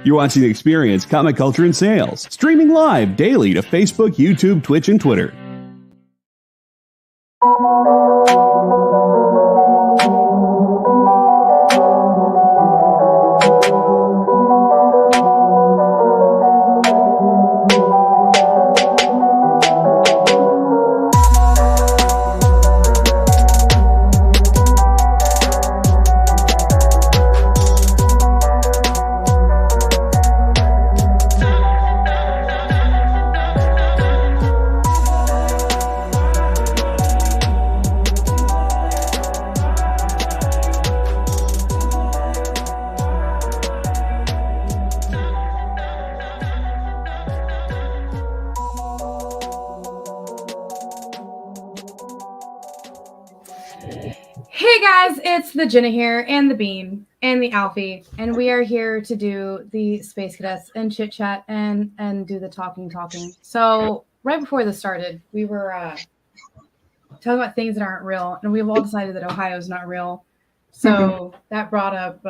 You're watching The Experience Comic Culture and Sales, streaming live daily to Facebook, YouTube, Twitch, and Twitter. It's the Jena here, and the Bean, and the Alfie, and we are here to do the Space Cadettes and chit chat and do the talking. So right before this started, we were talking about things that aren't real, and we've all decided that Ohio is not real. So that brought up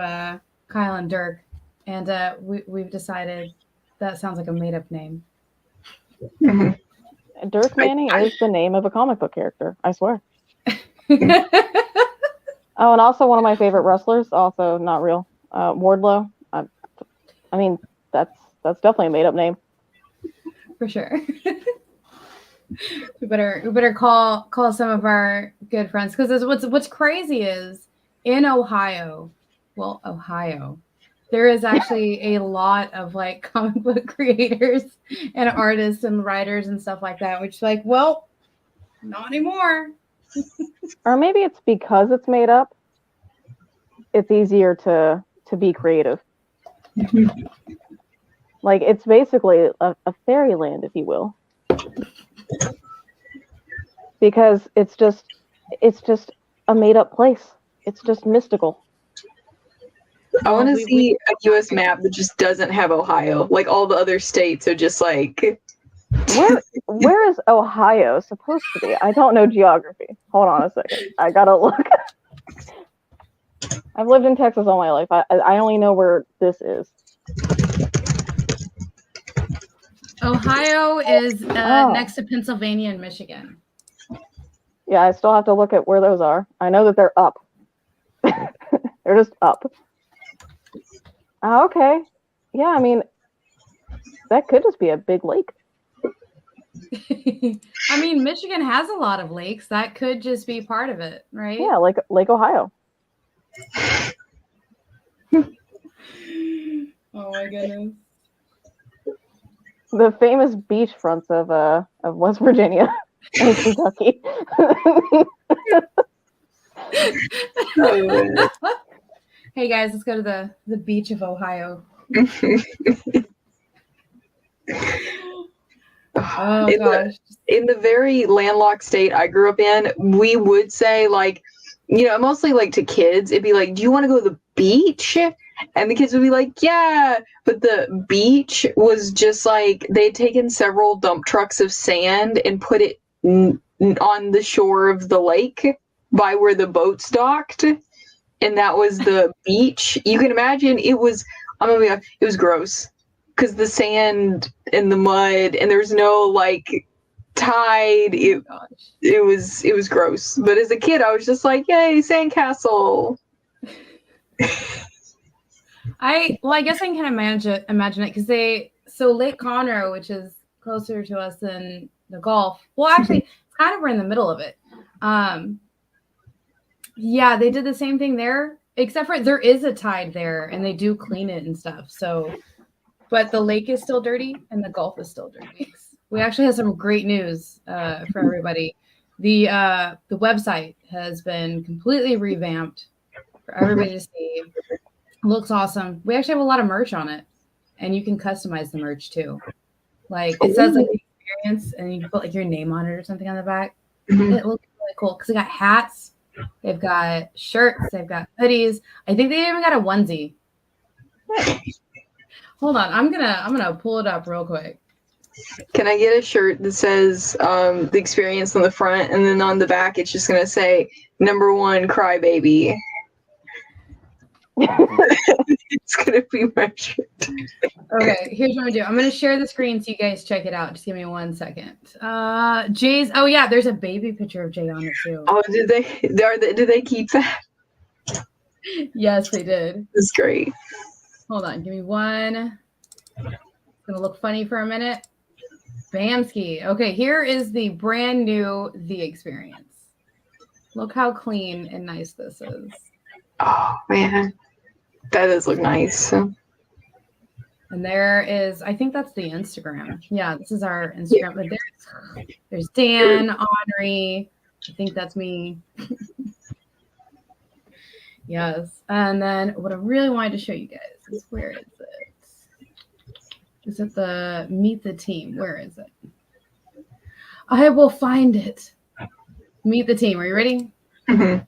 Kyle and Dirk, and we've decided that sounds like a made-up name. Dirk Manning is the name of a comic book character, I swear. Oh, and also one of my favorite wrestlers, also not real, Wardlow. I mean, that's definitely a made-up name. For sure. we better call some of our good friends, because what's crazy is in Ohio, there is actually a lot of like comic book creators and artists and writers and stuff like that, which is like, well, not anymore. Or maybe it's because it's made up. It's easier to be creative. Like, it's basically a fairyland, if you will. Because it's just a made up place. It's just mystical. I want to see a U.S. map that just doesn't have Ohio. Like, all the other states are just like... Where is Ohio supposed to be? I don't know geography. Hold on a second. I gotta look. I've lived in Texas all my life. I only know where this is. Ohio is next to Pennsylvania and Michigan. Yeah, I still have to look at where those are. I know that they're up. They're just up. Okay. Yeah, I mean, that could just be a big lake. I mean, Michigan has a lot of lakes. That could just be part of it, right? Yeah, like Lake Ohio. Oh my goodness. The famous beachfronts of West Virginia and Kentucky. Hey guys, let's go to the beach of Ohio. Oh gosh. In the very landlocked state I grew up in, we would say, like, you know, mostly like to kids, it'd be like, do you want to go to the beach? And the kids would be like, yeah. But the beach was just like, they'd taken several dump trucks of sand and put it on the shore of the lake by where the boats docked. And that was the beach. You can imagine it was gross. Because the sand and the mud, and there's no like tide. It was gross. But as a kid, I was just like, "Yay, sandcastle!" I guess I can kind of imagine it, because Lake Conroe, which is closer to us than the Gulf. Well, actually, it's kind of we're in the middle of it. Yeah, they did the same thing there, except for there is a tide there, and they do clean it and stuff. So. But the lake is still dirty and the Gulf is still dirty. We actually have some great news for everybody. The website has been completely revamped for everybody to see. It looks awesome. We actually have a lot of merch on it, and you can customize the merch too. Like, it says like the experience, and you can put like your name on it or something on the back. Mm-hmm. It looks really cool because they got hats, they've got shirts, they've got hoodies. I think they even got a onesie. Hold on, I'm gonna pull it up real quick. Can I get a shirt that says the experience on the front, and then on the back it's just gonna say #1 crybaby? It's gonna be measured. Okay, here's what I'm gonna do. I'm gonna share the screen so you guys check it out. Just give me 1 second. Jay's. Oh yeah, there's a baby picture of Jay on it too. Oh, did they keep that? Yes, they did. It's great. Hold on, give me one. It's gonna look funny for a minute. Bamski. Okay, here is the brand new The Experience. Look how clean and nice this is. Oh man, that does look nice. And there is, I think that's the Instagram. Yeah, this is our Instagram. But there's Dan, Henri. I think that's me. Yes. And then what I really wanted to show you guys is, where is it? Is it the Meet the Team? Where is it? I will find it. Meet the Team. Are you ready? Mm-hmm.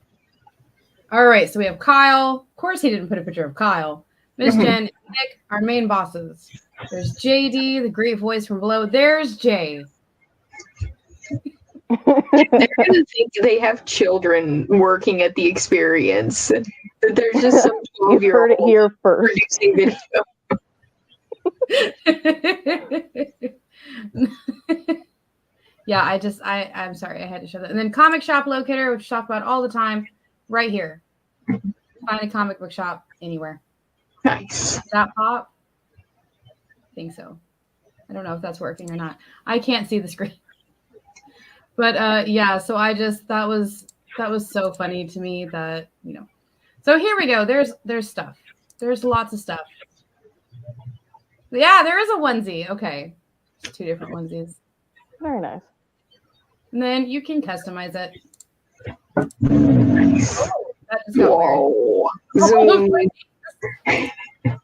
All right. So we have Kyle. Of course, he didn't put a picture of Kyle. Miss Jen, Nick, our main bosses. There's JD, the great voice from below. There's Jay. They're gonna think they have children working at the Experience. That there's just some You heard it 12-year-old here first. producing video. Yeah, I'm sorry, I had to show that. And then comic shop locator, which we talk about all the time, right here. Find a comic book shop anywhere. Nice. Does that pop? I think so. I don't know if that's working or not. I can't see the screen. But yeah, so that was so funny to me that, you know. So here we go. There's stuff. There's lots of stuff. Yeah, there is a onesie. Okay. Two different onesies. Very nice. And then you can customize it. Nice. That just got Whoa. weird. Zoom.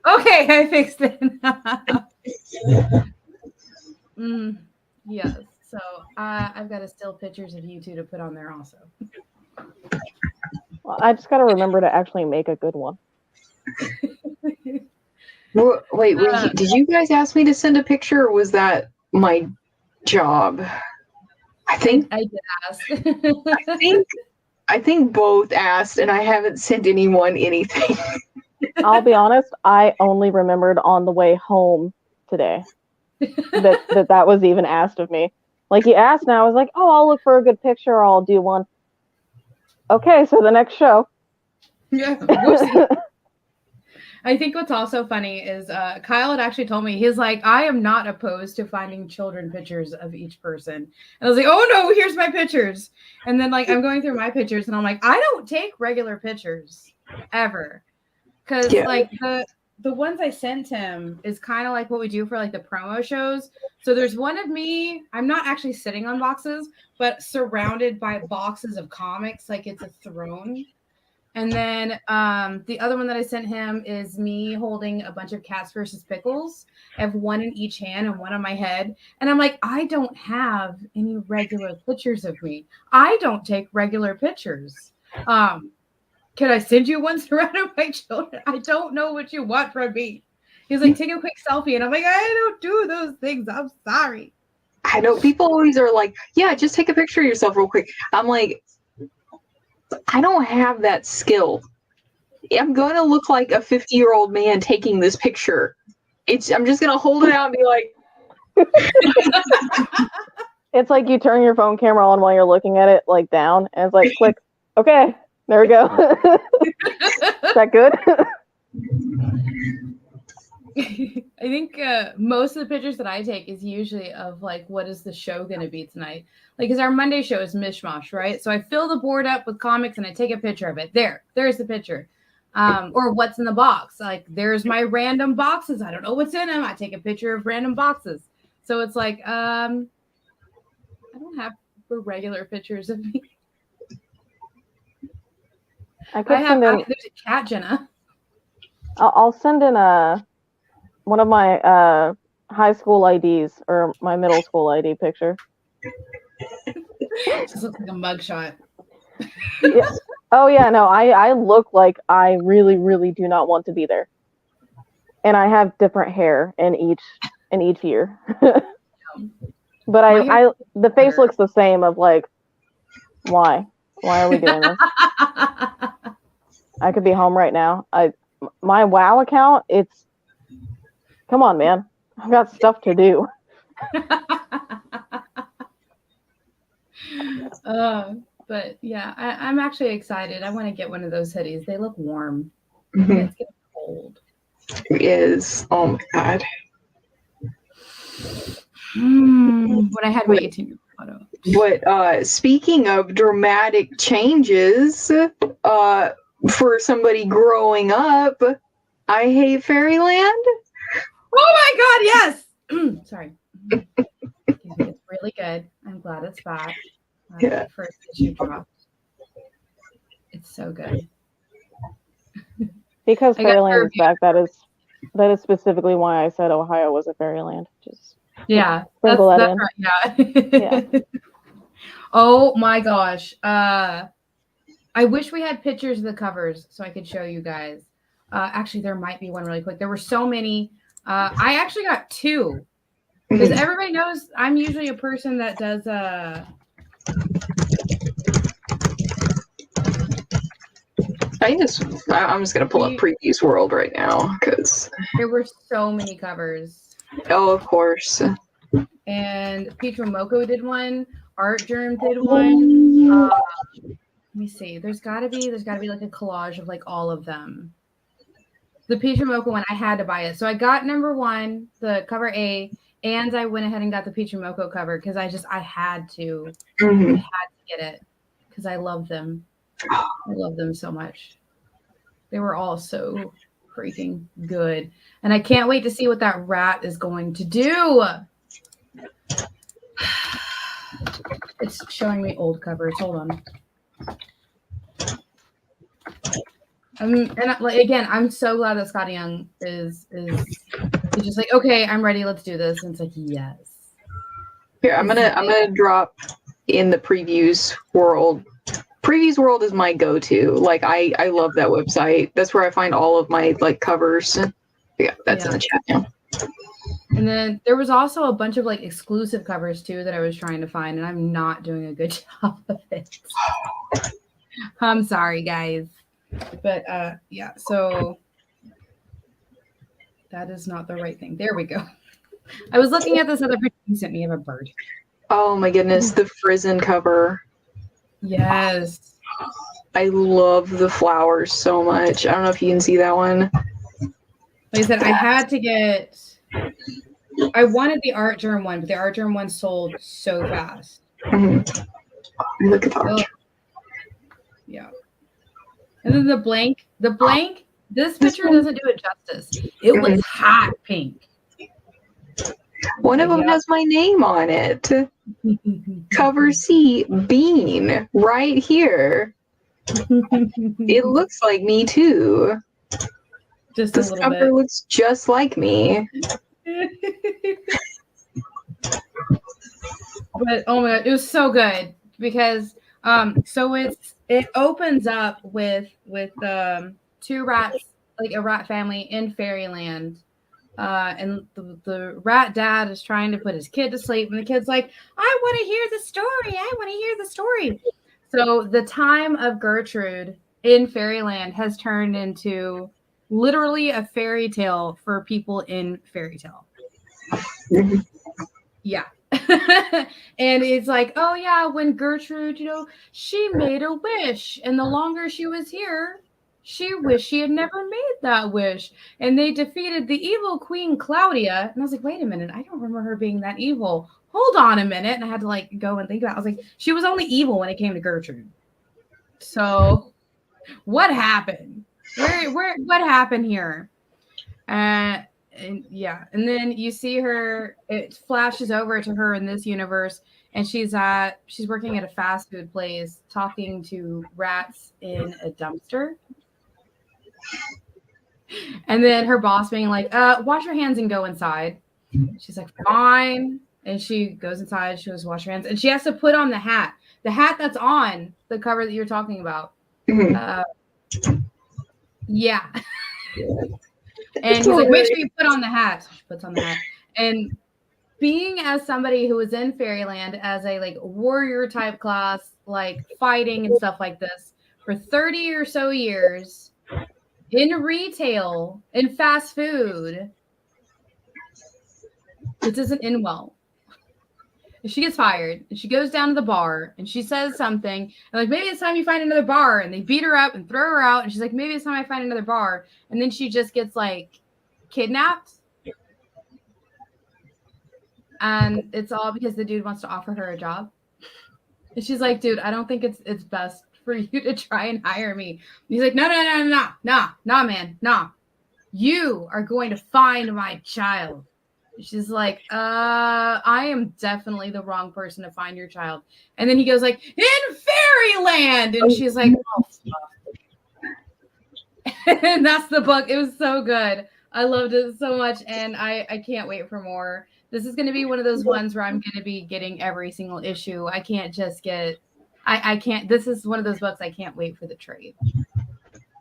Okay, I fixed it. Yes. So I've got still pictures of you two to put on there also. Well, I just got to remember to actually make a good one. Wait, did you guys ask me to send a picture, or was that my job? I think I did ask. I think both asked, and I haven't sent anyone anything. I'll be honest, I only remembered on the way home today that was even asked of me. Like, you asked, and I was like, oh, I'll look for a good picture, or I'll do one. Okay, so the next show. Yeah. I think what's also funny is Kyle had actually told me, he's like, I am not opposed to finding children pictures of each person. And I was like, oh no, here's my pictures. And then like I'm going through my pictures and I'm like, I don't take regular pictures ever. Because like the ones I sent him is kind of like what we do for like the promo shows. So there's one of me, I'm not actually sitting on boxes, but surrounded by boxes of comics, like it's a throne. And then the other one that I sent him is me holding a bunch of Cats versus Pickles. I have one in each hand and one on my head. And I'm like, I don't have any regular pictures of me. I don't take regular pictures. Can I send you one surrounded by children? I don't know what you want from me. He's like, take a quick selfie. And I'm like, I don't do those things. I'm sorry. I know people always are like, yeah, just take a picture of yourself real quick. I'm like, I don't have that skill. I'm going to look like a 50-year-old man taking this picture. I'm just going to hold it out and be like. It's like you turn your phone camera on while you're looking at it, like down, and it's like, click. Okay, there we go. Is that good? I think most of the pictures that I take is usually of like, what is the show going to be tonight? Like, because our Monday show is mishmash, right? So I fill the board up with comics and I take a picture of it. There's the picture. Or what's in the box. Like, there's my random boxes. I don't know what's in them. I take a picture of random boxes. So it's like, I don't have regular pictures of me. There's a cat, Jena. I'll send in one of my high school IDs or my middle school ID picture. Just looks like a mugshot. Yeah. Oh yeah, no, I look like I really, really do not want to be there, and I have different hair in each year. But the face looks the same. Of like, why are we doing this? I could be home right now. my WoW account, come on, man. I've got stuff to do. But yeah, I'm actually excited. I want to get one of those hoodies. They look warm. Mhm. It's getting cold. It is. Oh my god. When I had my 18-year photo. But speaking of dramatic changes, for somebody growing up, I Hate Fairyland. Oh my god, yes! Sorry. It's really good. I'm glad it's back. Yeah. The first issue dropped. It's so good. Because I got Fairyland is review. back, that is specifically why I said Ohio was a fairyland. Just Yeah, sprinkle that that's in. right. Yeah. Oh my gosh. I wish we had pictures of the covers so I could show you guys. Actually, there might be one really quick. There were so many. I actually got 2. Because everybody knows I'm usually a person that does I'm just gonna pull up Previews World right now because there were so many covers. of course. And Petra Moko did one. Art Germ did one. Let me see. There's gotta be like a collage of like all of them. The Petra Moko one, I had to buy it. So I got number 1, the cover A, and I went ahead and got the Petra Moko cover because I had to. Mhm. I had to get it because I love them. I love them so much. They were all so freaking good. And I can't wait to see what that rat is going to do. It's showing me old covers. Hold on. Again, I'm so glad that Skottie Young is just like, okay, I'm ready. Let's do this. And it's like, yes. Here, I'm gonna drop in the Previews World. Previews World is my go-to. Like I love that website. That's where I find all of my like covers. Yeah, that's in the chat now. And then there was also a bunch of like exclusive covers too that I was trying to find, and I'm not doing a good job of it. I'm sorry, guys. But yeah, so that is not the right thing. There we go. I was looking at this other picture you sent me of a bird. Oh my goodness, the Frizzen cover. Yes. I love the flowers so much. I don't know if you can see that one. Like I said, I had to get. I wanted the Art Germ one, but the Art Germ one sold so fast. Mm-hmm. Look at that. Oh. Yeah. And then the blank, this picture doesn't do it justice. It was hot pink. One of them has my name on it. Cover C, Bean, right here. It looks like me too. Just this a little cover bit. looks just like me. But oh my god, it was so good because so it opens up with 2 rats, like a rat family in Fairyland. And the rat dad is trying to put his kid to sleep, and the kid's like, I want to hear the story. I want to hear the story. So the time of Gertrude in Fairyland has turned into literally a fairy tale for people in fairy tale. Yeah. And it's like, oh yeah, when Gertrude, she made a wish, and the longer she was here, she wished she had never made that wish. And they defeated the evil Queen Claudia. And I was like, wait a minute, I don't remember her being that evil. Hold on a minute. And I had to like go and think about it. I was like, she was only evil when it came to Gertrude. So what happened? What happened here? And yeah, and then you see her, it flashes over to her in this universe, and she's working at a fast food place talking to rats in a dumpster. And then her boss being like, wash your hands and go inside. She's like, fine. And she goes inside, she goes wash her hands, and she has to put on the hat that's on the cover that you're talking about. Yeah. And he's like, make sure you put on the hat. So she puts on the hat. And being as somebody who was in Fairyland as a like warrior type class, like fighting and stuff like this for 30 or so years, in retail, in fast food. This isn't in well. She gets fired and she goes down to the bar and she says something and like, maybe it's time you find another bar, and they beat her up and throw her out, and she's like, maybe it's time I find another bar, and then she just gets like kidnapped, and it's all because the dude wants to offer her a job, and she's like, dude, I don't think it's best for you to try and hire me. And he's like, no, man, you are going to find my child. She's like, I am definitely the wrong person to find your child. And then he goes like, in Fairyland. And she's like, oh, fuck. And that's the book. It was so good. I loved it so much. And I can't wait for more. This is going to be one of those ones where I'm going to be getting every single issue. I can't just get, I can't, this is one of those books I can't wait for the trade.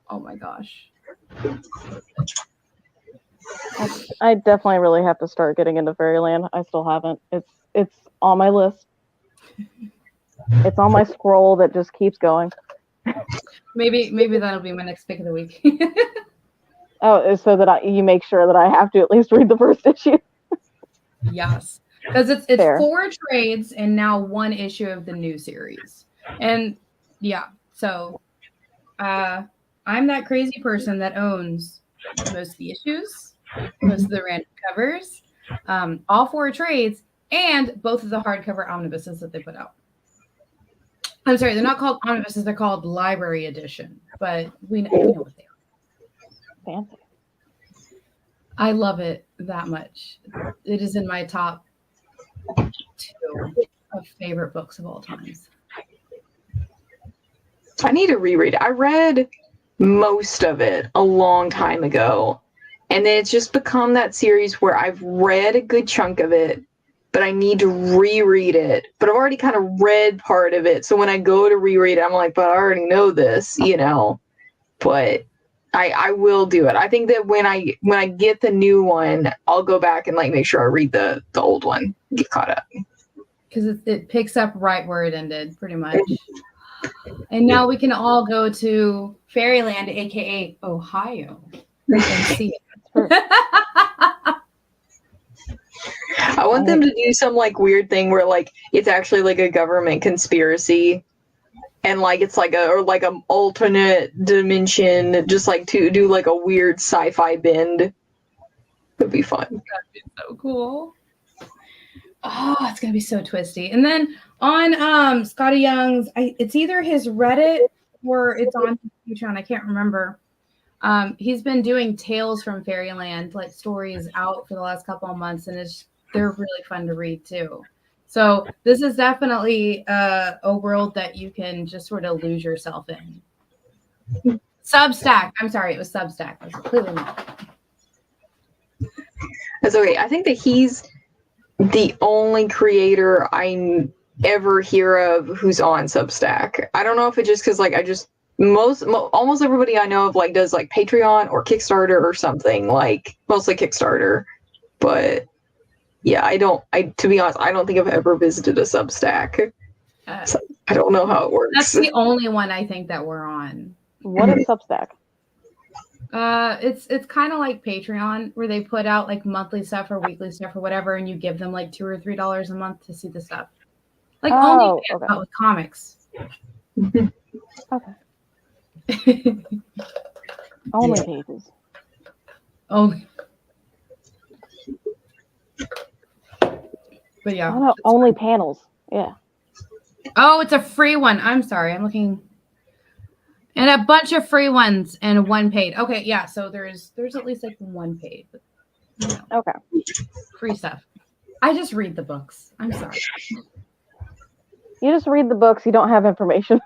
Oh my gosh. I definitely really have to start getting into Fairyland. I still haven't. It's on my list. It's on my scroll that just keeps going. Maybe that'll be my next pick of the week. Oh, so that you make sure that I have to at least read the first issue. Yes, because it's Fair. 4 trades and now 1 issue of the new series. And yeah, so I'm that crazy person that owns most of the issues, most of the random covers, all 4 trades, and both of the hardcover omnibuses that they put out. I'm sorry, they're not called omnibuses, they're called library edition, but we know what they are. Fancy. I love it that much. It is in my top 2 of favorite books of all times. I need to reread it. I read most of it a long time ago, and then it's just become that series where I've read a good chunk of it, but I need to reread it. But I've already kind of read part of it, so when I go to reread it, I'm like, but I already know this, you know. But I will do it. I think that when I get the new one, I'll go back and like make sure I read the old one, get caught up. Because it picks up right where it ended, pretty much. And now we can all go to Fairyland, aka Ohio, and see it. I want them to do some like weird thing where like it's actually like a government conspiracy, and like it's like a alternate dimension, just like to do like a weird sci-fi bend. It'd be fun. That'd be so cool. Oh, it's gonna be so twisty. And then on Skottie Young's, it's either his Reddit or it's on Patreon. I can't remember. He's been doing Tales from Fairyland, like stories out for the last couple of months, and they're really fun to read too. So this is definitely a world that you can just sort of lose yourself in. Substack. I'm sorry, it was Substack. I was completely wrong. That's okay. I think that he's the only creator I ever hear of who's on Substack. I don't know if it's just because like almost everybody I know of like does like Patreon or Kickstarter or something, like mostly Kickstarter. But yeah, to be honest, I don't think I've ever visited a Substack. So I don't know how it works. That's the only one I think that we're on. What is Substack? It's kind of like Patreon, where they put out like monthly stuff or weekly stuff or whatever, and you give them like $2 or $3 a month to see the stuff. Like only okay. with comics. Okay. Only pages. Only. But yeah. Oh, no, only panels. Yeah. Oh, it's a free one. I'm sorry. I'm looking. And a bunch of free ones and 1 paid. Okay, yeah. So there's at least like 1 paid. But, Okay. Free stuff. I just read the books. I'm sorry. You just read the books. You don't have information.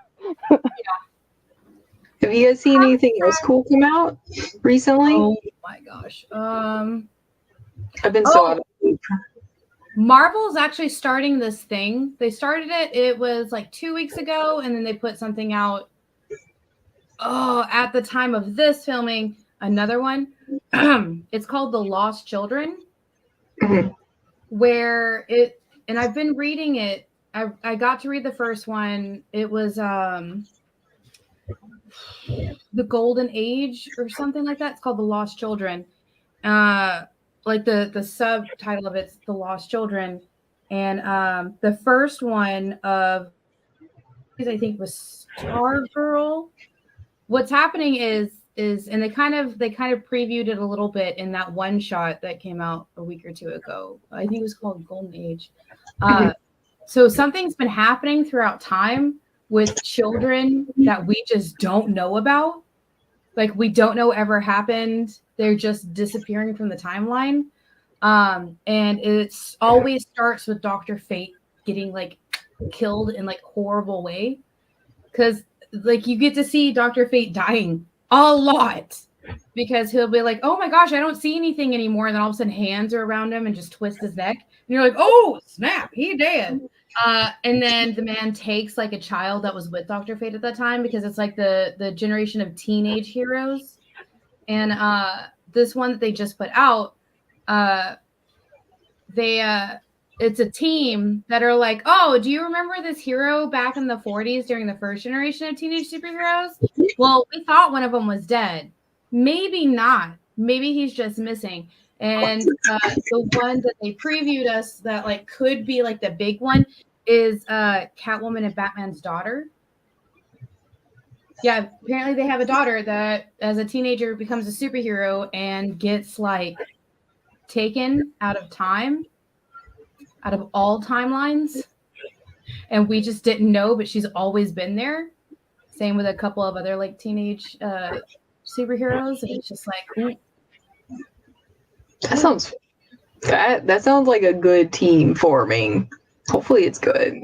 Yeah. Have you guys seen anything else cool come out recently? Oh my gosh. I've been so out of loop. Marvel's actually starting this thing. They started it was like 2 weeks ago, and then they put something out. Oh, at the time of this filming, another one. It's called The Lost Children, where and I've been reading it. I got to read the first one. It was the Golden Age or something like that. It's called The Lost Children. Like the subtitle of it's The Lost Children. And the first one of, I think, was Stargirl. What's happening is and they kind of previewed it a little bit in that one shot that came out a week or two ago. I think it was called Golden Age. So something's been happening throughout time with children that we just don't know about. Like, we don't know ever happened. They're just disappearing from the timeline. And it's always starts with Dr. Fate getting like killed in like horrible way. Because like you get to see Dr. Fate dying a lot. Because he'll be like, oh my gosh, I don't see anything anymore. And then all of a sudden hands are around him and just twist his neck. And you're like, oh, snap, he dead. And then the man takes like a child that was with Dr. Fate at that time, because it's like the generation of teenage heroes. And this one that they just put out, it's a team that are like, oh, do you remember this hero back in the 40s during the first generation of teenage superheroes? Well, we thought one of them was dead. Maybe not. Maybe he's just missing. And the one that they previewed us that like could be like the big one is Catwoman and Batman's daughter. Yeah, apparently they have a daughter that as a teenager becomes a superhero and gets like taken out of time, out of all timelines. And we just didn't know, but she's always been there. Same with a couple of other like teenage superheroes. And it's just like, ooh. That sounds like a good team forming. Hopefully it's good.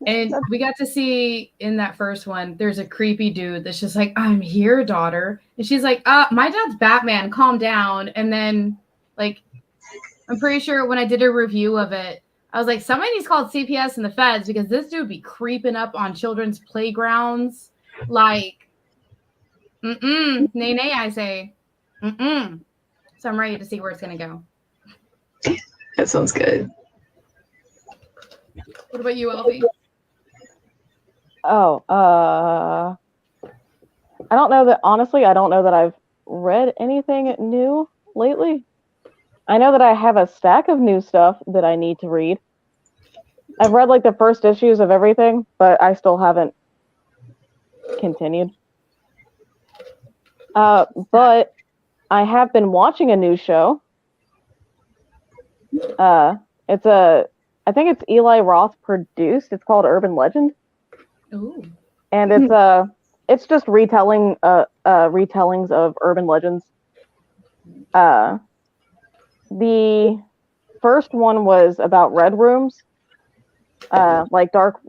And we got to see in that first one, there's a creepy dude that's just like, I'm here, daughter. And she's like, my dad's Batman, calm down. And then like, I'm pretty sure when I did a review of it, I was like, somebody needs to call CPS and the feds, because this dude be creeping up on children's playgrounds. Like, nay, I say. So I'm ready to see where it's going to go. That sounds good. What about you, Alfie? Oh, I don't know that, honestly, I don't know that I've read anything new lately. I know that I have a stack of new stuff that I need to read. I've read like the first issues of everything, but I still haven't continued. But I have been watching a new show. I think it's Eli Roth produced. It's called Urban Legend. Ooh. And it's just retellings of urban legends. The first one was about red rooms, like dark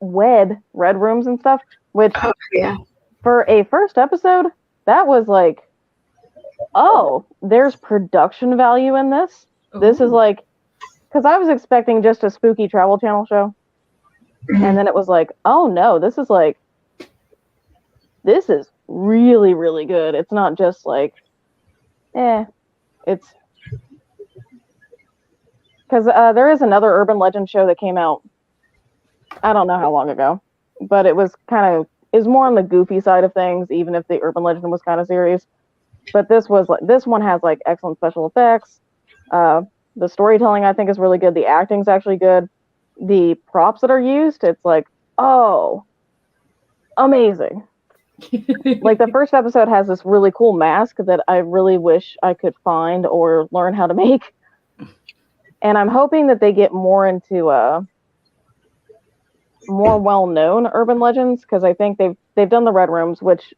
web red rooms and stuff. Which, for a first episode, that was like, oh, there's production value in this. Ooh. This is like, because I was expecting just a spooky Travel Channel show. And then it was like, oh no, this is really, really good. It's not just like, it's, because there is another urban legend show that came out, I don't know how long ago, but it was is more on the goofy side of things, even if the urban legend was kind of serious. But this one has like excellent special effects. The storytelling, I think, is really good. The acting's actually good. The props that are used, it's like, oh, amazing. Like the first episode has this really cool mask that I really wish I could find or learn how to make. And I'm hoping that they get more into more well-known urban legends, because I think they've done the Red Rooms, which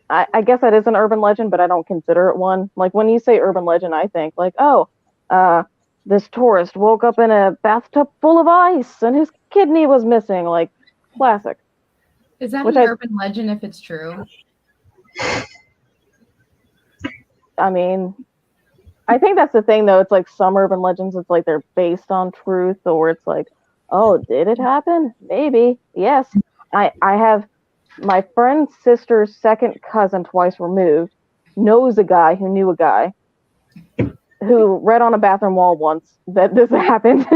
I guess that is an urban legend, but I don't consider it one. Like when you say urban legend, I think like, oh, this tourist woke up in a bathtub full of ice and his kidney was missing. Like, classic. Is that an urban legend if it's true? I mean, I think that's the thing, though. It's like some urban legends, it's like they're based on truth, or it's like, oh, did it happen? Maybe. Yes. I have my friend's sister's second cousin, twice removed, knows a guy who knew a guy who read on a bathroom wall once that this happened.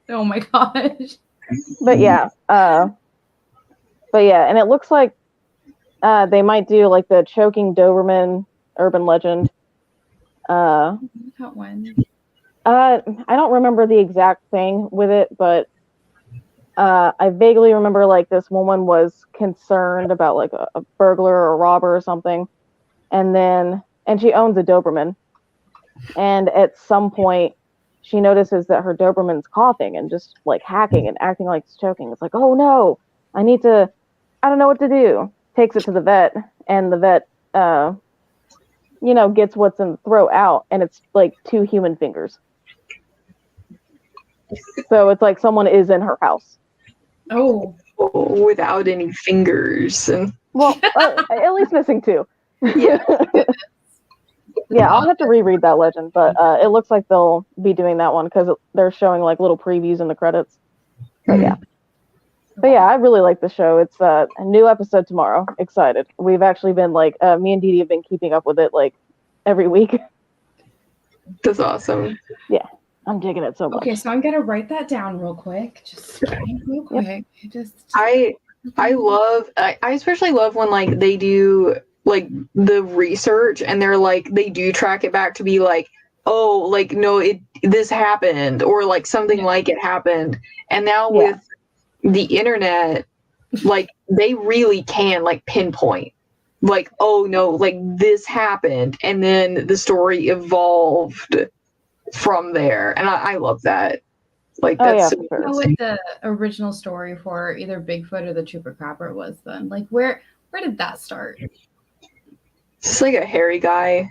Oh my gosh. But yeah, But yeah, and it looks like they might do like the choking Doberman urban legend. That one. I don't remember the exact thing with it, but I vaguely remember like this woman was concerned about like a burglar or a robber or something, and she owns a Doberman, and at some point she notices that her Doberman's coughing and just like hacking and acting like it's choking. It's like, oh no, I don't know what to do. Takes it to the vet, and the vet, gets what's in the throat out, and it's like 2 human fingers. So it's like someone is in her house. Oh. Without any fingers. Well, at least missing 2. Yeah. Yeah, I'll have to reread that legend, but it looks like they'll be doing that one because they're showing like little previews in the credits. But yeah. But yeah, I really like the show. It's a new episode tomorrow. Excited. We've actually been like, me and Dee Dee have been keeping up with it like every week. That's awesome. Yeah, I'm digging it so much. Okay, so I'm gonna write that down real quick. Just real quick. Yep. I especially love when like they do like the research and they're like they do track it back to be like, oh, like no, this happened, or like something like it happened. And now with the internet, like they really can like pinpoint like, oh no, like this happened, and then the story evolved from there. And I love that. Like that's for sure. What the original story for either Bigfoot or the Chupacabra was then? Like where did that start? It's like a hairy guy.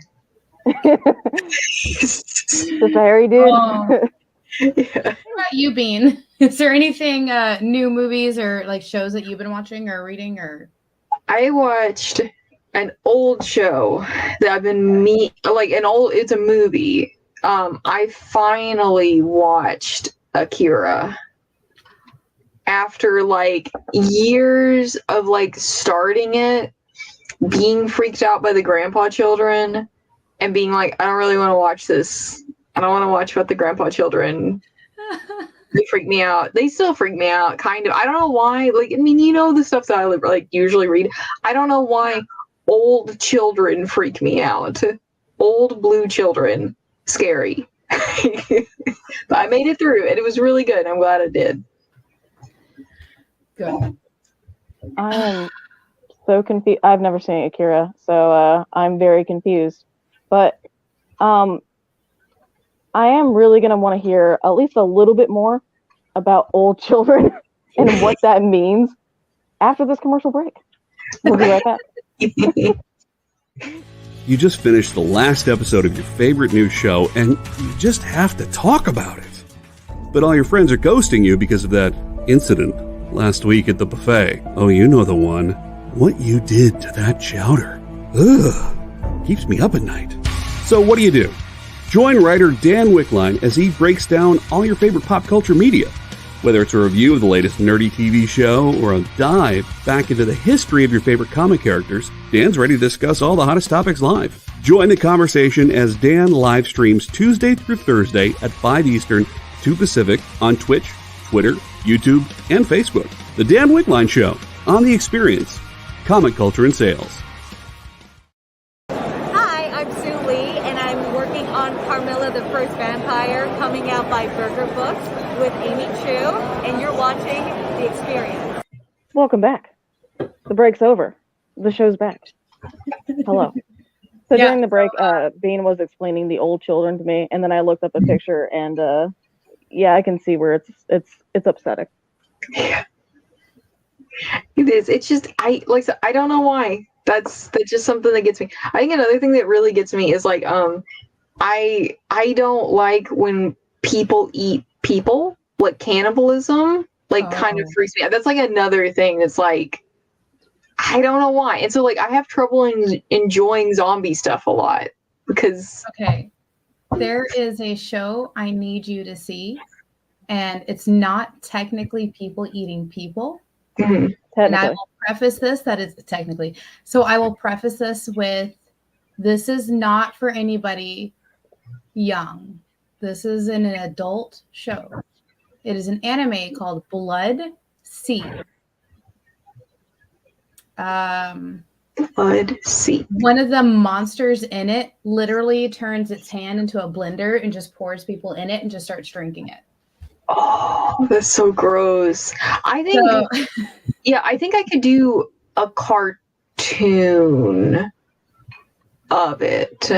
Just a hairy dude. Yeah. What about you, Bean? Is there anything new movies or like shows that you've been watching or reading or? I watched an old show that I've been it's a movie. I finally watched Akira after like years of like starting it, being freaked out by the grandpa children and being like, I don't really want to watch this. I don't want to watch about the grandpa children. They freak me out. They still freak me out, kind of. I don't know why. Like, I mean, the stuff that I like usually read. I don't know why old children freak me out. Old blue children, scary. But I made it through, and it was really good. I'm glad I did. Good. I am so confused. I've never seen Akira, so I'm very confused. But I am really going to want to hear at least a little bit more about old children and what that means after this commercial break. We'll be right back. You just finished the last episode of your favorite new show, and you just have to talk about it. But all your friends are ghosting you because of that incident last week at the buffet. Oh, you know the one. What you did to that chowder. Ugh. Keeps me up at night. So what do? Join writer Dan Wickline as he breaks down all your favorite pop culture media. Whether it's a review of the latest nerdy TV show or a dive back into the history of your favorite comic characters, Dan's ready to discuss all the hottest topics live. Join the conversation as Dan live streams Tuesday through Thursday at 5 Eastern, 2 Pacific on Twitch, Twitter, YouTube, and Facebook. The Dan Wickline Show on The Experience, comic culture and sales. Hi, I'm Sue Lee, and I'm working on Carmilla the First Vampire, coming out by Burger Books with Amy Chu, and you're watching The Experience. Welcome back. The break's over. The show's back. Hello. So during the break, Bean was explaining the old children to me, and then I looked up a picture, and I can see where it's upsetting. Yeah. It is. It's just I don't know why. That's just something that gets me. I think another thing that really gets me is like I don't like when people eat people, like cannibalism, kind of freaks me out. That's like another thing that's like I don't know why. And so like I have trouble enjoying zombie stuff a lot because there is a show I need you to see, and it's not technically people eating people. Mm-hmm. And I will preface this, that is technically. So I will preface this with, this is not for anybody young. This is an adult show. It is an anime called Blood Sea. Blood Sea. One of the monsters in it literally turns its hand into a blender and just pours people in it and just starts drinking it. Oh, that's so gross. I think, I think I could do a cartoon of it.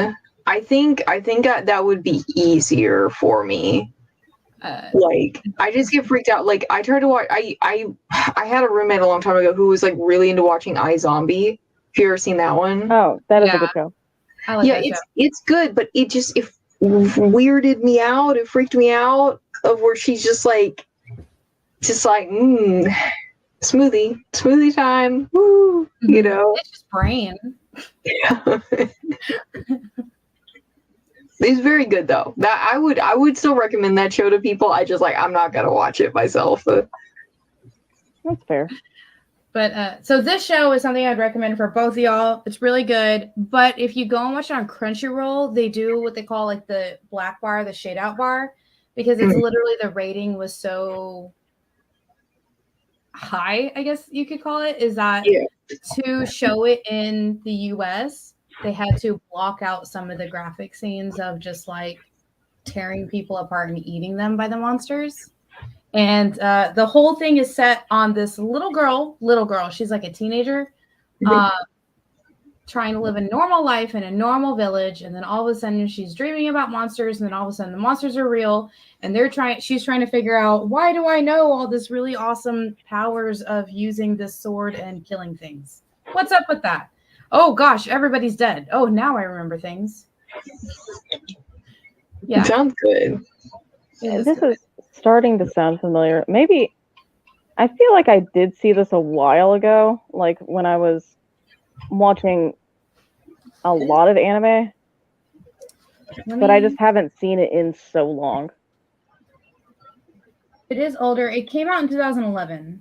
I think that would be easier for me. Like, I just get freaked out. Like, I tried to watch. I had a roommate a long time ago who was like really into watching iZombie. Have you ever seen that one? Oh, that is a good show. I like that show. It's good, but it weirded me out. It freaked me out of where she's just like smoothie time. Woo, you know. It's just brain. Yeah. It's very good though. That I would still recommend that show to people. I'm not gonna watch it myself. That's fair. But so this show is something I'd recommend for both of y'all. It's really good. But if you go and watch it on Crunchyroll, they do what they call like the black bar, the shade out bar, because it's literally the rating was so high, I guess you could call it, is that to show it in the US, they had to block out some of the graphic scenes of just like tearing people apart and eating them by the monsters. And the whole thing is set on this little girl. She's like a teenager, trying to live a normal life in a normal village. And then all of a sudden she's dreaming about monsters. And then all of a sudden the monsters are real. And she's trying to figure out, why do I know all this really awesome powers of using this sword and killing things? What's up with that? Oh gosh, everybody's dead. Oh, now I remember things. Yeah. Sounds good. This is starting to sound familiar. Maybe I feel like I did see this a while ago, like when I was watching a lot of anime, but I just haven't seen it in so long. It is older. It came out in 2011.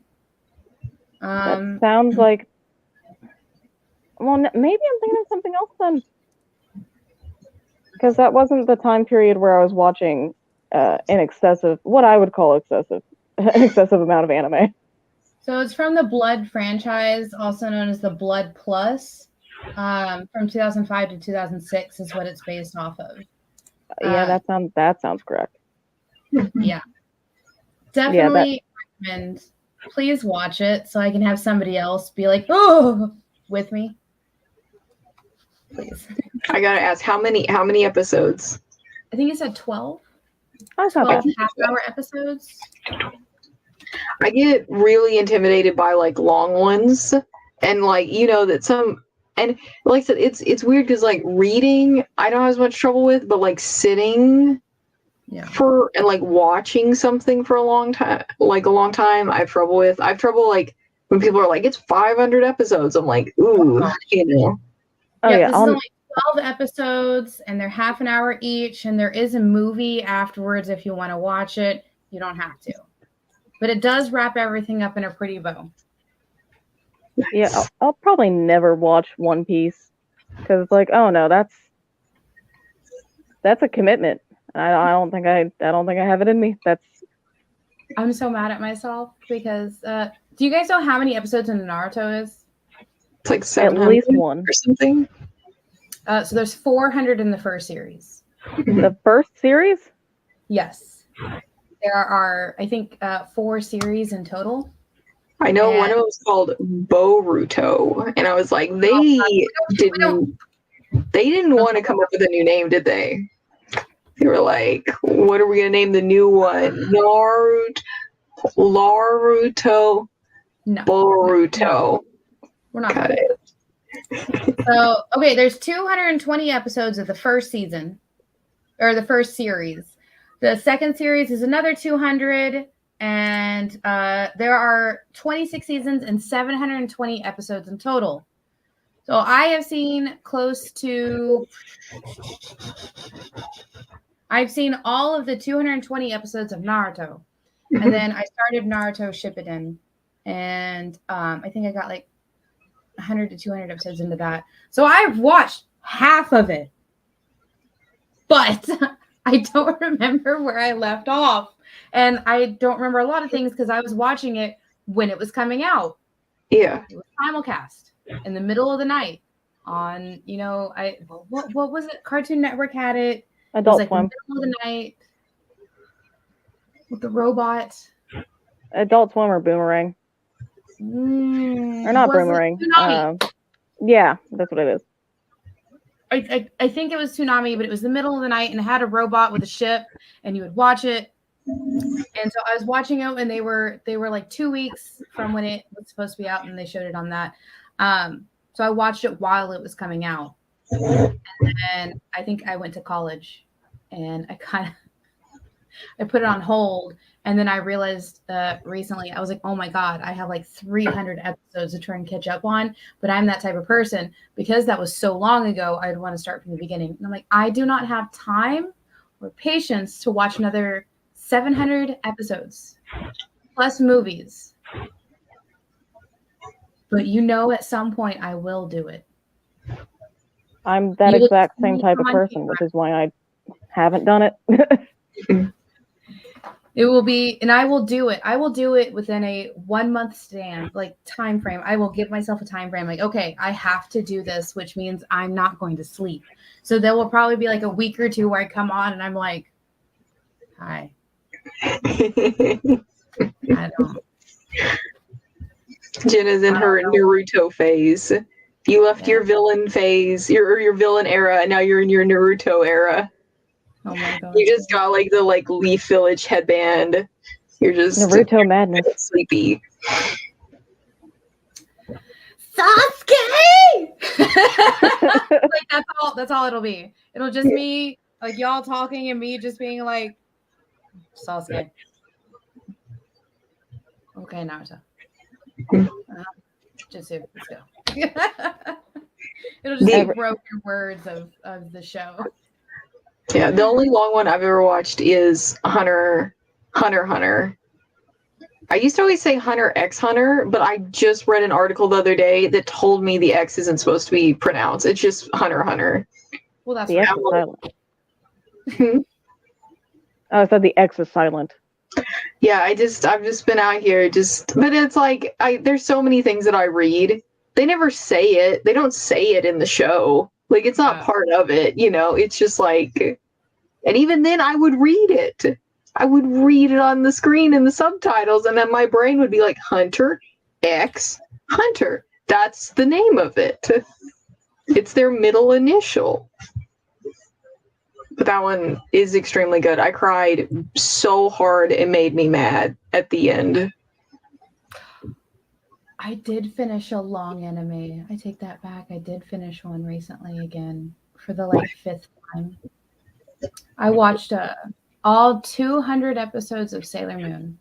That sounds like, well, maybe I'm thinking of something else then, because that wasn't the time period where I was watching what I would call an excessive amount of anime. So it's from the Blood franchise, also known as the Blood Plus, from 2005 to 2006 is what it's based off of. Yeah, that sounds correct. Yeah. Definitely recommend. Please watch it so I can have somebody else be like, oh, with me. Please. I gotta ask, how many episodes? I think it said 12. That's not 12 bad. half-hour episodes. I get really intimidated by like long ones, and like that some, and like I said, it's weird because like reading I don't have as much trouble with, but like sitting for and like watching something for a long time I have trouble with. I have trouble like when people are like it's 500 episodes. I'm like, ooh, Oh, yeah, this is only 12 episodes and they're half an hour each, and there is a movie afterwards if you want to watch it. You don't have to, but it does wrap everything up in a pretty bow. Yeah, I'll probably never watch One Piece because it's like, oh no, that's a commitment. I don't think I have it in me. I'm so mad at myself because do you guys know how many episodes in Naruto is? It's like At 700 least one. or something. So there's 400 in the first series. The first series? Yes. There are, I think, 4 series in total. I know one of them was called Boruto, and I was like, they didn't want to come up with a new name, did they? They were like, what are we gonna name the new one? Naruto, No. Boruto. We're not. Got it. So, okay, there's 220 episodes of the first season, or the first series. The second series is another 200, and there are 26 seasons and 720 episodes in total. So I have seen I've seen all of the 220 episodes of Naruto, and then I started Naruto Shippuden, and I think I got like 100 to 200 episodes into that. So I've watched half of it, but I don't remember where I left off. And I don't remember a lot of things because I was watching it when it was coming out. Yeah. It was simulcast. in the middle of the night on, what was it? Cartoon Network had it. It was Adult like Swim. the middle of the night with the robot. Adult Swim or Boomerang. Or not Was it Boomerang. Toonami? Yeah, that's what it is. I think it was Toonami, but it was the middle of the night and it had a robot with a ship, and you would watch it. And so I was watching it, and they were like 2 weeks from when it was supposed to be out, and they showed it on that. So I watched it while it was coming out, and then I think I went to college, and I put it on hold, and then I realized recently, I was like, oh my God, I have like 300 episodes to try and catch up on, but I'm that type of person. Because that was so long ago, I'd want to start from the beginning. And I'm like, I do not have time or patience to watch another 700 episodes plus movies. But at some point I will do it. I'm that exact same type of person, which is why I haven't done it. It will be, and I will do it. I will do it within a 1 month time frame. I will give myself a time frame. Like, okay, I have to do this, which means I'm not going to sleep. So there will probably be like a week or two where I come on and I'm like, hi. I don't. Jena's in her Naruto phase. You left your villain phase, your villain era, and now you're in your Naruto era. Oh my God. You just got like the Leaf Village headband. You're just Naruto madness. Sleepy. Sasuke! Like that's all it'll be. It'll just be like y'all talking and me just being like, Sasuke. Okay, Naruto. Jutsu, let's go. It'll just be broken words of the show. Yeah, the only long one I've ever watched is Hunter. I used to always say Hunter X Hunter, but I just read an article the other day that told me the X isn't supposed to be pronounced. It's just Hunter. Well, that's the X is silent. Oh, I said the X is silent. Yeah, I've just been out here but it's like there's so many things that I read. They never say it. They don't say it in the show. Like, it's not part of it, it's just like, and even then I would read it. I would read it on the screen in the subtitles, and then my brain would be like, Hunter X Hunter. That's the name of it. It's their middle initial. But that one is extremely good. I cried so hard it made me mad at the end. I did finish a long anime. I take that back. I did finish one recently again for the 5th time. I watched all 200 episodes of Sailor Moon.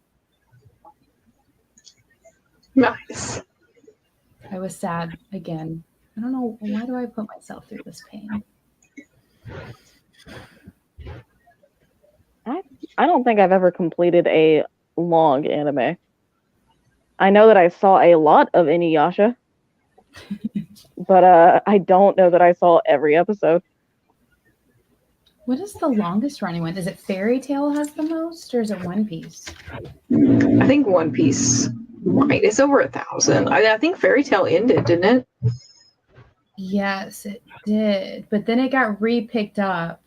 Nice. I was sad again. I don't know, why do I put myself through this pain? I don't think I've ever completed a long anime. I know that I saw a lot of Inuyasha, but I don't know that I saw every episode. What is the longest running one? Is it Fairy Tail has the most, or is it One Piece? I think One Piece, right? It's over 1,000. I think Fairy Tail ended, didn't it? Yes, it did. But then it got re-picked up.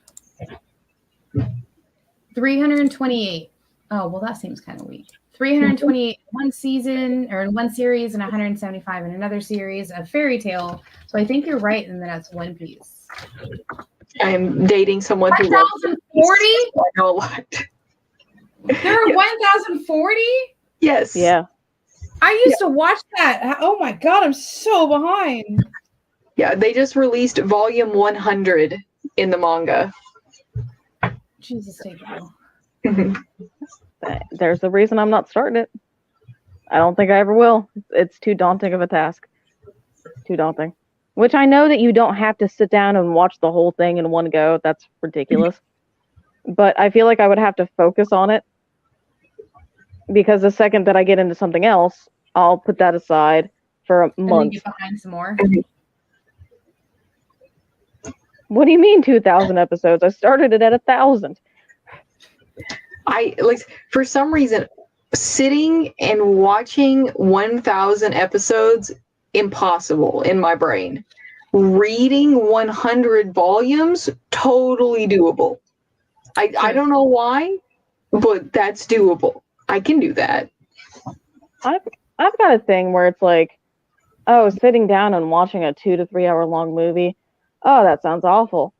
328. Oh, well, that seems kind of weak. 328 one season or one series, and 175 in another series of Fairy Tail. So I think you're right, and then that's One Piece. I'm dating someone who 1,040? I know a lot. There are 1,040? Yes. Yeah. I used to watch that. Oh my God, I'm so behind. Yeah, they just released volume 100 in the manga. Jesus, take it. There's the reason I'm not starting it. I don't think I ever will. It's too daunting of a task. Too daunting. Which I know that you don't have to sit down and watch the whole thing in one go. That's ridiculous. But I feel like I would have to focus on it. Because the second that I get into something else, I'll put that aside for a month. And then get behind some more. What do you mean 2,000 episodes? I started it at 1,000. For some reason, sitting and watching 1,000 episodes impossible in my brain. Reading 100 volumes, totally doable. I don't know why, but that's doable. I can do that. I've got a thing where it's like, oh, sitting down and watching a 2 to 3 hour long movie. Oh, that sounds awful.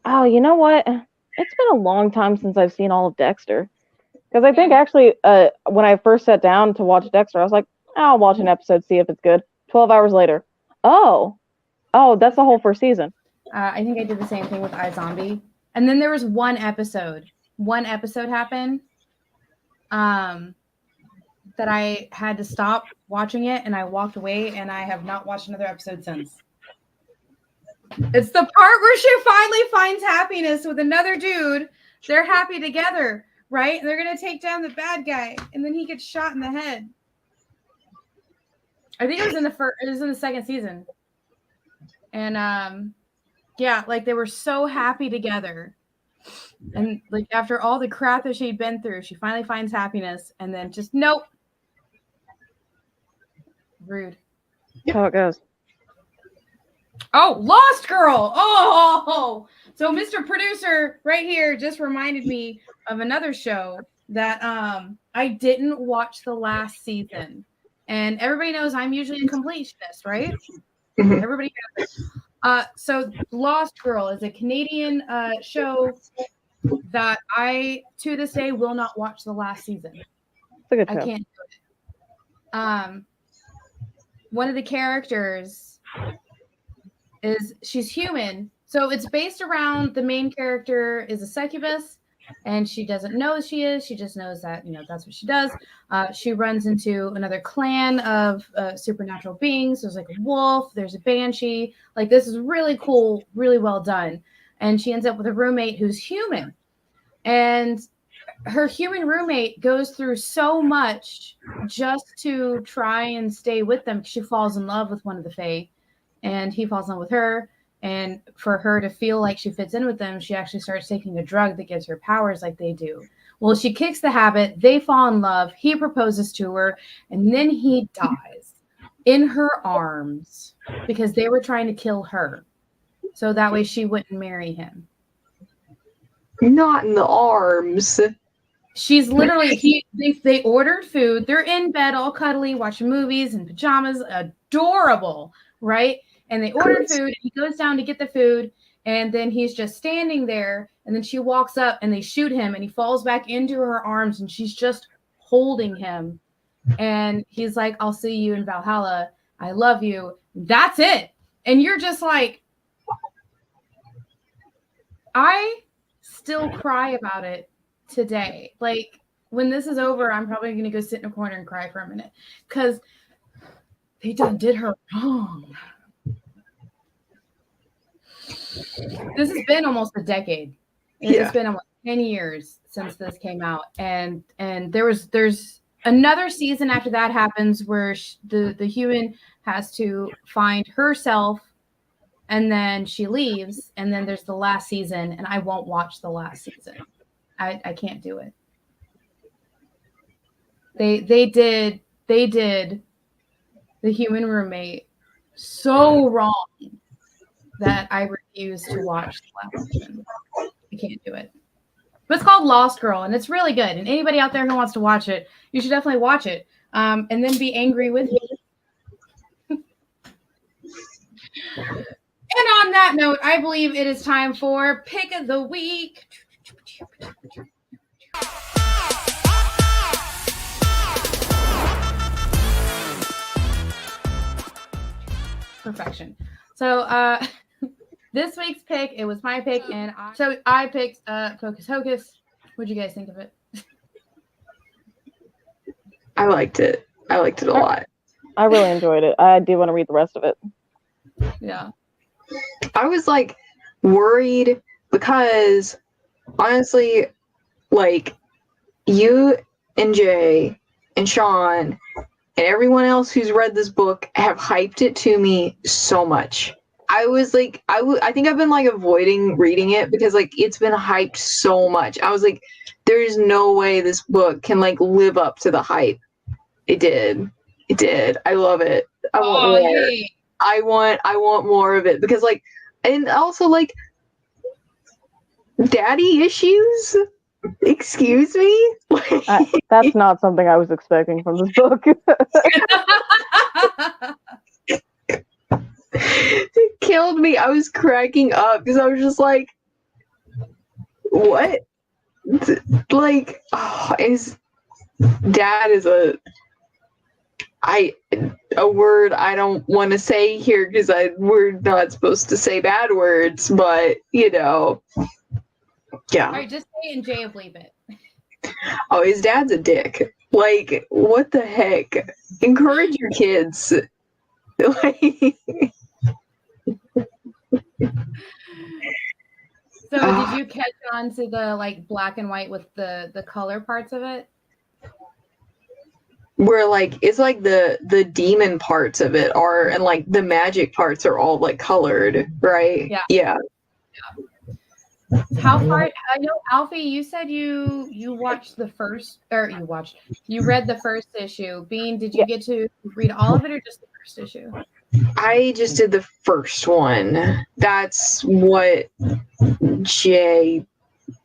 Oh, you know what? It's been a long time since I've seen all of Dexter. Because I think actually, when I first sat down to watch Dexter, I was like, I'll watch an episode, see if it's good. 12 hours later. Oh, that's the whole first season. I think I did the same thing with iZombie. And then there was one episode happened that I had to stop watching it, and I walked away, and I have not watched another episode since. It's the part where she finally finds happiness with another dude. They're happy together, right? They're going to take down the bad guy, and then he gets shot in the head. I think it was in the second season. And yeah, like they were so happy together. And like after all the crap that she'd been through, she finally finds happiness, and then just nope. Rude. That's how it goes. Oh, Lost Girl. Oh, so Mr. Producer right here just reminded me of another show that I didn't watch the last season. And everybody knows I'm usually a completionist, right? Mhm. Everybody knows it. So Lost Girl is a Canadian show that I, to this day, will not watch the last season. It's a good I show. can't do it. One of the characters she's human. So it's based around the main character is a succubus, and she doesn't know she is. She just knows that, that's what she does. She runs into another clan of supernatural beings. There's like a wolf. There's a banshee. Like, this is really cool, really well done. And she ends up with a roommate who's human. And her human roommate goes through so much just to try and stay with them. She falls in love with one of the Fae, and he falls in love with her. And for her to feel like she fits in with them, she actually starts taking a drug that gives her powers like they do. Well, she kicks the habit. They fall in love. He proposes to her, and then he dies in her arms because they were trying to kill her, so that way she wouldn't marry him. Not in the arms. She's literally, they ordered food. They're in bed all cuddly, watching movies in pajamas. Adorable, right? And they ordered food. And he goes down to get the food, and then he's just standing there. And then she walks up, and they shoot him, and he falls back into her arms, and she's just holding him. And he's like, I'll see you in Valhalla. I love you. That's it. And you're just like, I still cry about it today. Like, when this is over, I'm probably going to go sit in a corner and cry for a minute because they did her wrong. This has been almost a decade. It's been almost 10 years since this came out. And there's another season after that happens where the human has to find herself, and then she leaves, and then there's the last season, and I won't watch the last season. I can't do it. They did the human roommate so wrong that I refuse to watch the last season. I can't do it. But it's called Lost Girl, and it's really good. And anybody out there who wants to watch it, you should definitely watch it. And then be angry with me. And on that note, I believe it is time for Pick of the Week. Perfection. So this week's pick, it was my pick, and I picked Focus Hocus. What'd you guys think of it? I liked it. I liked it a lot. I really enjoyed it. I do want to read the rest of it. Yeah. I was like worried because honestly, like you and Jay and Sean and everyone else who's read this book have hyped it to me so much. I was like, I think I've been like avoiding reading it because like it's been hyped so much. I was like, there's no way this book can like live up to the hype it did. It did. I love it. I want more. yay. I want more of it because like, and also like, daddy issues. Excuse me. That's not something I was expecting from this book. It killed me. I was cracking up because I was just like, what? Like, oh, dad is a word I don't want to say here because we're not supposed to say bad words, but yeah. All right, just say and Jay will believe it. Oh, his dad's a dick. Like, what the heck? Encourage your kids. Like, So did you catch on to the like black and white with the color parts of it? where like it's like the demon parts of it are, and like the magic parts are all like colored, right? Yeah. How far? I know, Alfie, you said you watched the first, or you read the first issue. Bean, did you get to read all of it or just the first issue? I just did the first one. That's what Jay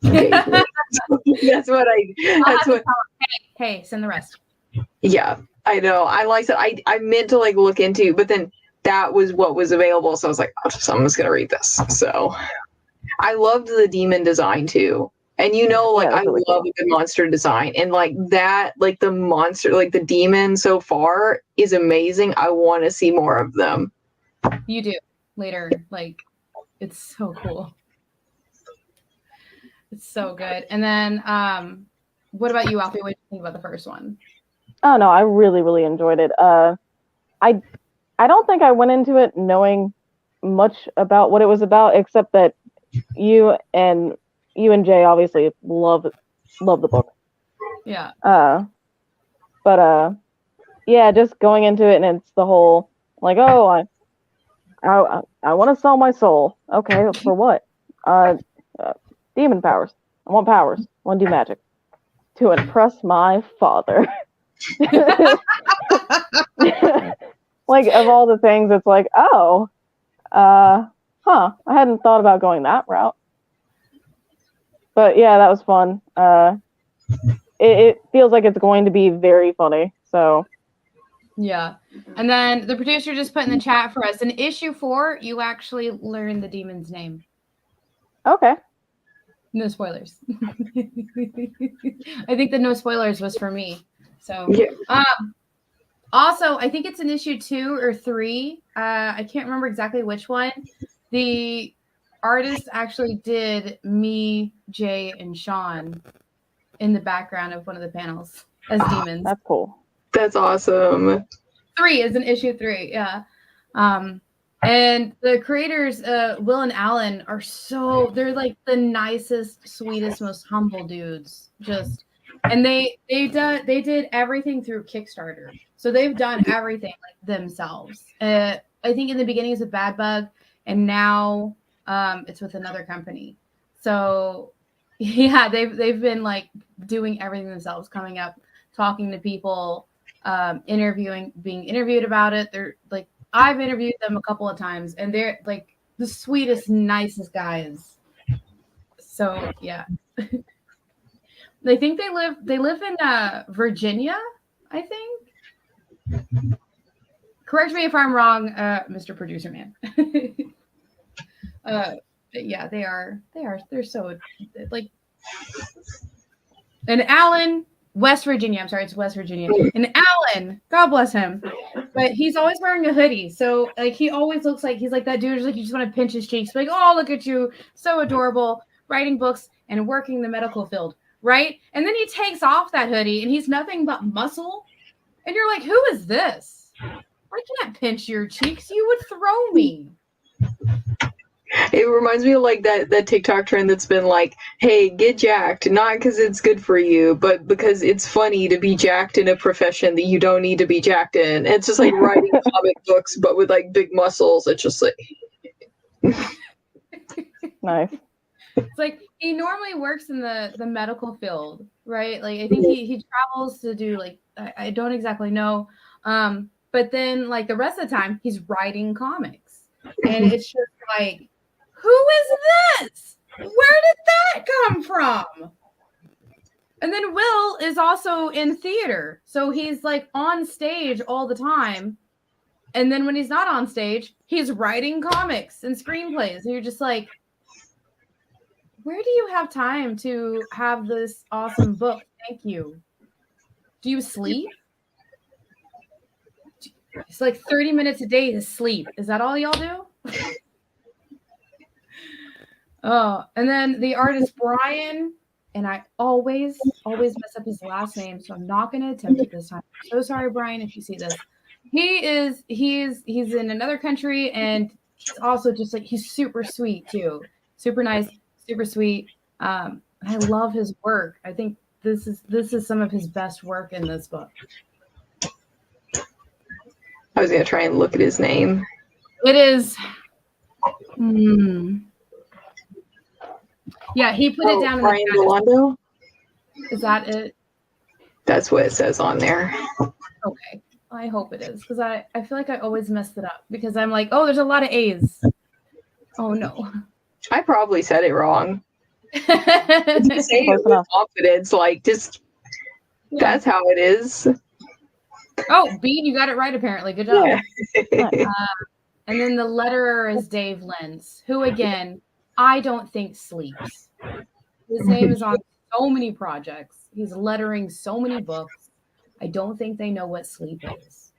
gave me. That's what Hey, send the rest. Yeah, I know. I meant to like look into, but then that was what was available, so I was like, oh, so I'm just gonna read this. So I loved the demon design too. And like I really love a good monster design. And like that, like the monster, like the demon so far is amazing. I want to see more of them. You do later. Like, it's so cool. It's so good. And then what about you, Alfie? What did you think about the first one? Oh no, I really, really enjoyed it. I don't think I went into it knowing much about what it was about, except that you and Jay obviously love the book. Yeah. But yeah, just going into it, and it's the whole like, oh, I want to sell my soul. Okay, for what? Demon powers. I want powers. I want to do magic to impress my father. Like, of all the things, it's like, oh, I hadn't thought about going that route. But yeah, that was fun. It feels like it's going to be very funny. So yeah. And then the producer just put in the chat for us, in issue 4, you actually learn the demon's name. Okay. No spoilers. I think the no spoilers was for me. So yeah. Also, I think it's in issue 2 or 3. I can't remember exactly which one. The artist actually did me, Jay, and Sean in the background of one of the panels as demons. That's cool. That's awesome. 3 is in issue 3, yeah. And the creators, Will and Alan, they're like the nicest, sweetest, most humble dudes. And they did everything through Kickstarter. So they've done everything like themselves. I think in the beginning it's a Bad Bug, and now it's with another company. So yeah, they've been like doing everything themselves, coming up, talking to people, being interviewed about it. They're like, I've interviewed them a couple of times, and they're like the sweetest, nicest guys. So yeah. I think they live in Virginia, I think. Correct me if I'm wrong, Mr. Producer Man. But yeah, they're so like. And Alan, West Virginia. I'm sorry, it's West Virginia. And Alan, God bless him, but he's always wearing a hoodie, so like he always looks like he's like that dude. Like you just want to pinch his cheeks, like, oh, look at you, so adorable, writing books and working the medical field. Right? And then he takes off that hoodie and he's nothing but muscle. And you're like, who is this? I can't pinch your cheeks. You would throw me. It reminds me of like that TikTok trend that's been like, hey, get jacked. Not because it's good for you, but because it's funny to be jacked in a profession that you don't need to be jacked in. And it's just like writing comic books, but with like big muscles. It's just like. Nice. It's like he normally works in the medical field, right? Like I think he travels to do like I don't exactly know, But then like the rest of the time he's writing comics. And it's just like, who is this? Where did that come from? And then Will is also in theater. So he's like on stage all the time. And then when he's not on stage, he's writing comics and screenplays. And you're just like, where do you have time to have this awesome book? Thank you. Do you sleep? It's like 30 minutes a day to sleep. Is that all y'all do? Oh, and then the artist Brian, and I always mess up his last name, so I'm not going to attempt it this time. I'm so sorry, Brian, if you see this. He's in another country, and he's also just like, he's super sweet too, super nice, super sweet. I love his work. I think this is some of his best work in this book. I was gonna try and look at his name. It is. Yeah, he put it down in Brian the chat. Delando? Is that it? That's what it says on there. Okay. I hope it is, because I feel like I always messed it up because I'm like, oh, there's a lot of A's. Oh no. I probably said it wrong. Say it with confidence, like just that's how it is. Oh, Bean, you got it right apparently. Good job. Yeah. And then the letterer is Dave Lenz, who again, I don't think sleeps. His name is on so many projects. He's lettering so many books. I don't think they know what sleep is.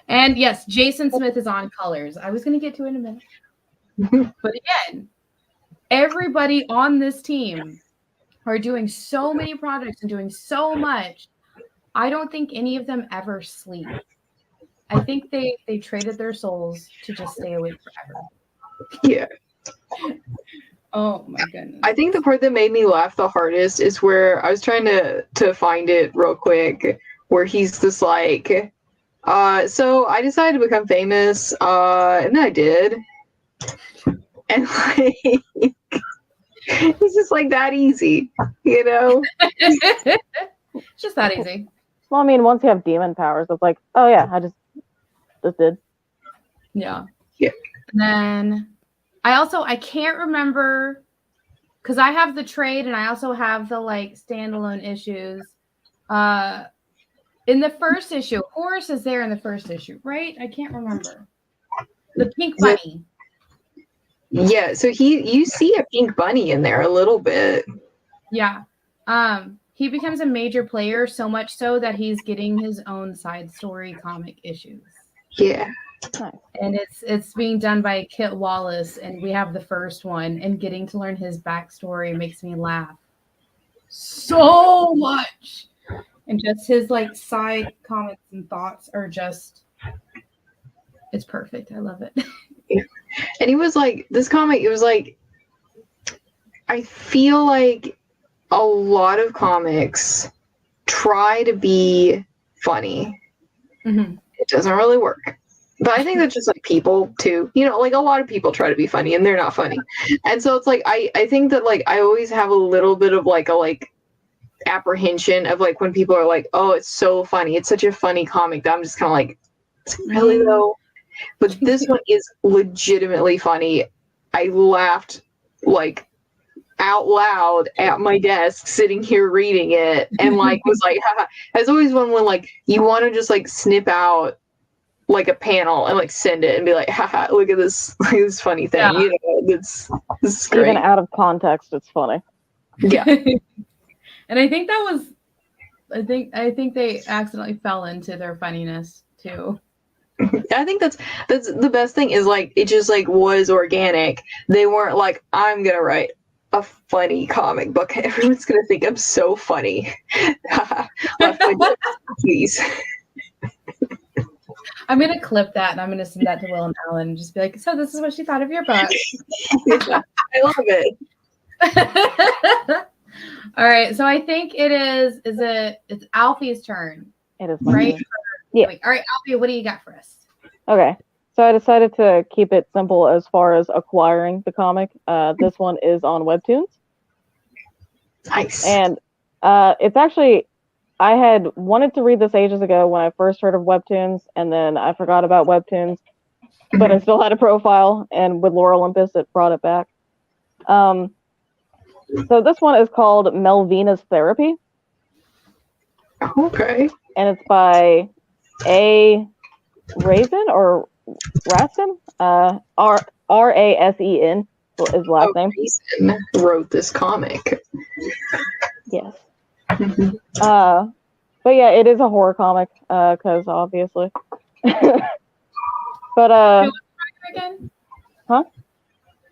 And yes, Jason Smith is on colors. I was going to get to it in a minute. But again, everybody on this team are doing so many projects and doing so much. I don't think any of them ever sleep. I think they traded their souls to just stay awake forever. Yeah. Oh my goodness. I think the part that made me laugh the hardest is where I was trying to find it real quick, where he's just like, so I decided to become famous, and I did. And like, it's just like that easy, you know? It's just that easy. Well, I mean, once you have demon powers, it's like, oh yeah, I just did. Yeah. Yeah. And then I can't remember, because I have the trade and I also have the like standalone issues. In the first issue, Horace is there in the first issue, right? I can't remember. The pink bunny. Yeah, so you see a pink bunny in there a little bit. Yeah. He becomes a major player, so much so that he's getting his own side story comic issues. Yeah. And it's being done by Kit Wallace, and we have the first one, and getting to learn his backstory makes me laugh so much. And just his like side comments and thoughts are just, it's perfect. I love it. Yeah. And he was like, this comic, it was like, I feel like a lot of comics try to be funny. Mm-hmm. It doesn't really work. But I think that's just like people too. You know, like a lot of people try to be funny and they're not funny. And so it's like I think that like I always have a little bit of like a apprehension of like when people are like, oh, it's so funny. It's such a funny comic that I'm just kind of like, really though? But this one is legitimately funny. I laughed like out loud at my desk sitting here reading it and like was like, haha. There's always one when like you want to just like snip out like a panel and like send it and be like, haha, look at this funny thing. Yeah. You know, this is great. Even out of context, it's funny. Yeah. And I think that was, I think they accidentally fell into their funniness too. I think that's the best thing is like it just like was organic. They weren't like, I'm gonna write a funny comic book. Everyone's gonna think I'm so funny. Please. I'm gonna clip that and I'm gonna send that to Will and Alan and just be like, so this is what she thought of your book. I love it. All right, so I think it's Alfie's turn. It is right. Yeah. All right, Alfie, what do you got for us? Okay, so I decided to keep it simple as far as acquiring the comic. This one is on Webtoons. Nice. And it's actually I had wanted to read this ages ago when I first heard of webtoons, and then I forgot about webtoons, but I still had a profile, and with Lore Olympus, it brought it back. So this one is called Melvina's Therapy, Okay. and it's by A. Rasen or Rasen, Rasen is his last name. Reason wrote this comic. Yes. But yeah, it is a horror comic, because obviously. But Who was the writer again? Huh?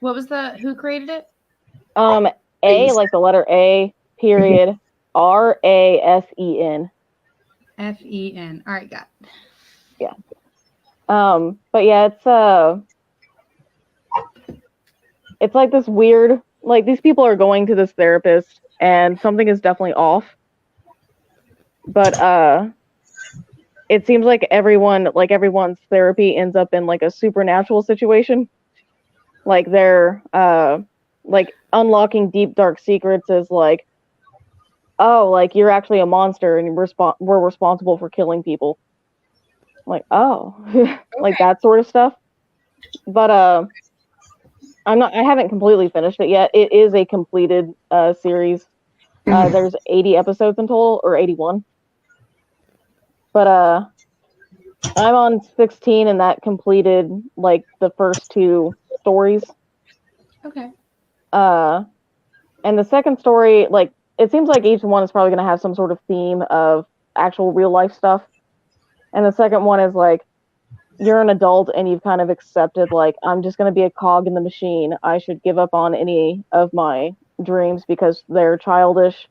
What was who created it? A, like the letter A, period, Rasen. Fen. All right, got it. Yeah. But yeah, it's like this weird, like these people are going to this therapist and something is definitely off. But it seems like everyone's therapy ends up in like a supernatural situation. Like they're like unlocking deep dark secrets is like, oh, like you're actually a monster and we're responsible for killing people. Like, oh, like that sort of stuff. But I haven't completely finished it yet. It is a completed series. There's 80 episodes in total, or 81. But I'm on 16, and that completed like the first 2 stories. Okay. And the second story, like it seems like each one is probably going to have some sort of theme of actual real life stuff. And the second one is like, you're an adult and you've kind of accepted, like, I'm just going to be a cog in the machine. I should give up on any of my dreams because they're childish.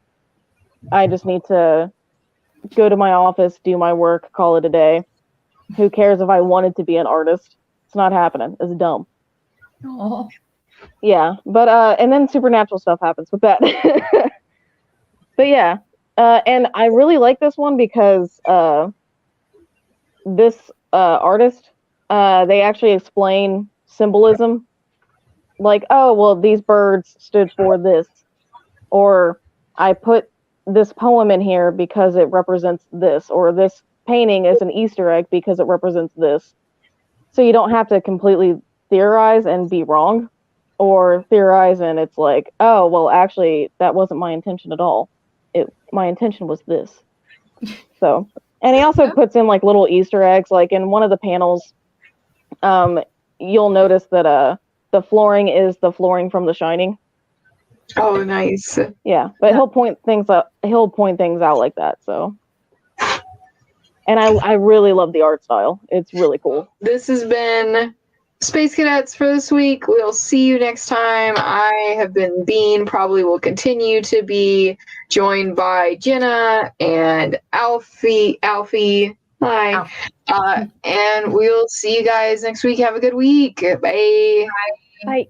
I just need to go to my office, do my work, call it a day. Who cares if I wanted to be an artist? It's not happening. It's dumb. Oh. Yeah, but and then supernatural stuff happens with that. But yeah, and I really like this one because this artist, they actually explain symbolism. Like, oh, well, these birds stood for this, or I put this poem in here because it represents this, or this painting is an Easter egg because it represents this. So you don't have to completely theorize and be wrong, or theorize and it's like, oh, well, actually, that wasn't my intention at all. My intention was this. So, and he also puts in like little Easter eggs, like in one of the panels, you'll notice that the flooring is the flooring from The Shining. Oh, nice. Yeah, but he'll point things out like that. So, and I really love the art style. It's really cool. This has been Space Cadets for this week. We'll see you next time. I have been Bean, probably will continue to be, joined by Jena and Alfie. Hi. And we'll see you guys next week. Have a good week. Bye. Bye.